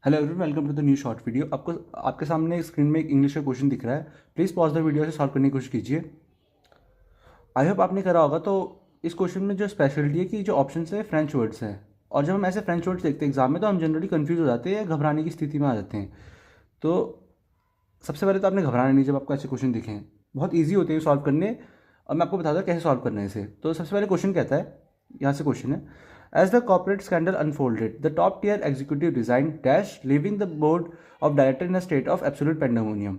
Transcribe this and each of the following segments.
Hello everyone, welcome to the new short video. आपको आपके सामने स्क्रीन में एक इंग्लिश का क्वेश्चन दिख रहा है। प्लीज़ पॉज द वीडियो से सॉल्व करने की कोशिश कीजिए। आई होप आपने करा होगा। तो इस क्वेश्चन में जो स्पेशलिटी है कि जो ऑप्शन है फ्रेंच वर्ड्स हैं, और जब हम ऐसे फ्रेंच वर्ड्स देखते हैं एग्जाम में तो हम जनरली कंफ्यूज हो जाते हैं या घबराने की स्थिति में आ जाते हैं। तो सबसे पहले तो आपने घबराना नहीं जब आपको ऐसे क्वेश्चन दिखें, बहुत ईजी होते हैं सॉल्व करने। और मैं आपको बताता हूँ कैसे सॉल्व करना है इसे। तो सबसे पहले क्वेश्चन कहता है, यहाँ से क्वेश्चन है, as the corporate scandal unfolded the top tier executive design dash living the board of director in a state of absolute pandemonium.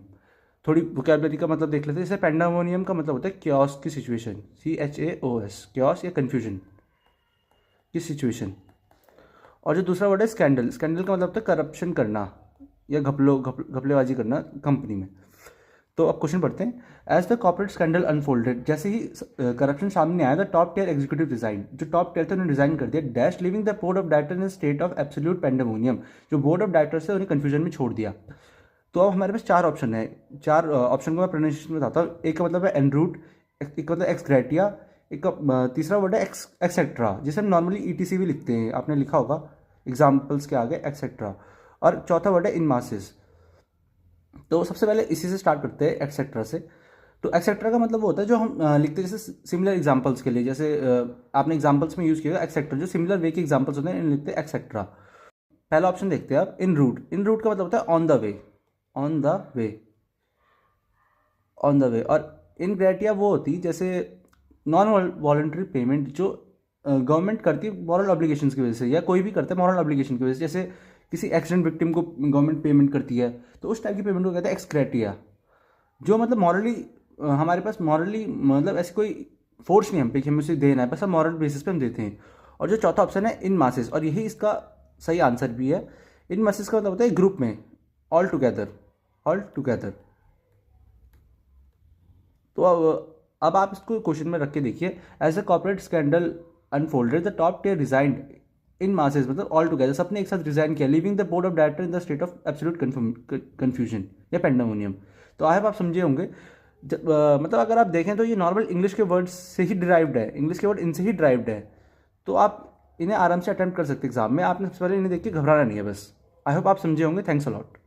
थोड़ी वोकैबुलरी का मतलब देख लेते हैं। जैसे पेंडेमोनियम का मतलब होता है क्योस की सिचुएशन, CHAOS, क्योस या कन्फ्यूजन की सिचुएशन। और जो दूसरा वर्ड है स्कैंडल, स्कैंडल का मतलब होता है करप्शन करना या घपलेबाजी करना कंपनी में। तो अब क्वेश्चन पढ़ते हैं। As the corporate scandal unfolded, जैसे ही करप्शन सामने आया, the top tier executive design, जो टॉप टियर थे उन्होंने डिजाइन कर दिया, dash living the board of director in state of absolute pandemonium, जो बोर्ड ऑफ डायरेक्टर्स है उन्हें कंफ्यूजन में छोड़ दिया। तो अब हमारे पास चार ऑप्शन है। चार ऑप्शन को मैं प्रोनाउंसिएशन बताता हूँ। एक का मतलब है एनरूट, एक का मतलब एक्स ग्रेटिया, एक का तीसरा वर्ड है एक्सेट्रा, जिसे हम नॉर्मली ETC भी लिखते हैं, आपने लिखा होगा एग्जाम्पल्स के आगे एक्सेट्रा। और चौथा वर्ड है इन मासेस। तो सबसे पहले इसी से स्टार्ट करते हैं, एक्सेट्रा से। तो एक्सेट्रा का मतलब वो होता है जो हम लिखते हैं जैसे सिमिलर एग्जांपल्स के लिए। जैसे आपने एग्जांपल्स में यूज़ किया एक्सेट्रा, जो सिमिलर वे के एग्जांपल्स होते हैं इन्हें लिखते हैं एक्सेट्रा। पहला ऑप्शन देखते हैं आप, इन रूट। इन रूट का मतलब होता है on the way, on the way, on the way. और इन ग्रेटिया वो होती जैसे नॉन वॉलंटरी पेमेंट, जो गवर्नमेंट करती है मॉरल ऑब्लिगेशन की वजह से, या कोई भी करता है मॉरल ऑब्लिगेशन की वजह से। जैसे किसी एक्सीडेंट विक्टिम को गवर्नमेंट पेमेंट करती है, तो उस टाइप की पेमेंट को कहते हैं एक्सक्रेटिया, जो मतलब मॉरली हमारे पास मॉरली मतलब ऐसे कोई फोर्स नहीं हम पे कि हमें उसे देना है, बस हम मॉरल बेसिस पे हम देते हैं। और जो चौथा ऑप्शन है इन मासेस, और यही इसका सही आंसर भी है। इन मासेस का मतलब होता है ग्रुप में, ऑल टुगेदर, ऑल टुगेदर। तो अब आप इसको क्वेश्चन में रख के देखिए। As a corporate scandal unfolded the top tier resigned in masses, मतलब ऑल टुगेदर, सबने एक साथ रिजाइन किया, leaving the board of director in the state of absolute confusion या पेंडेमोनियम। तो आई होप आप समझे होंगे। मतलब अगर आप देखें तो ये नॉर्मल इंग्लिश के वर्ड से ही डिराइव्ड है, इंग्लिश के वर्ड इनसे ही डिराइव्ड है। तो आप इन्हें आराम से अटेम्प्ट कर सकते हैं एग्जाम में। आपने सबसे पहले इन्हें देख के घबराना नहीं है बस। आई होप आप समझे होंगे। Thanks a lot.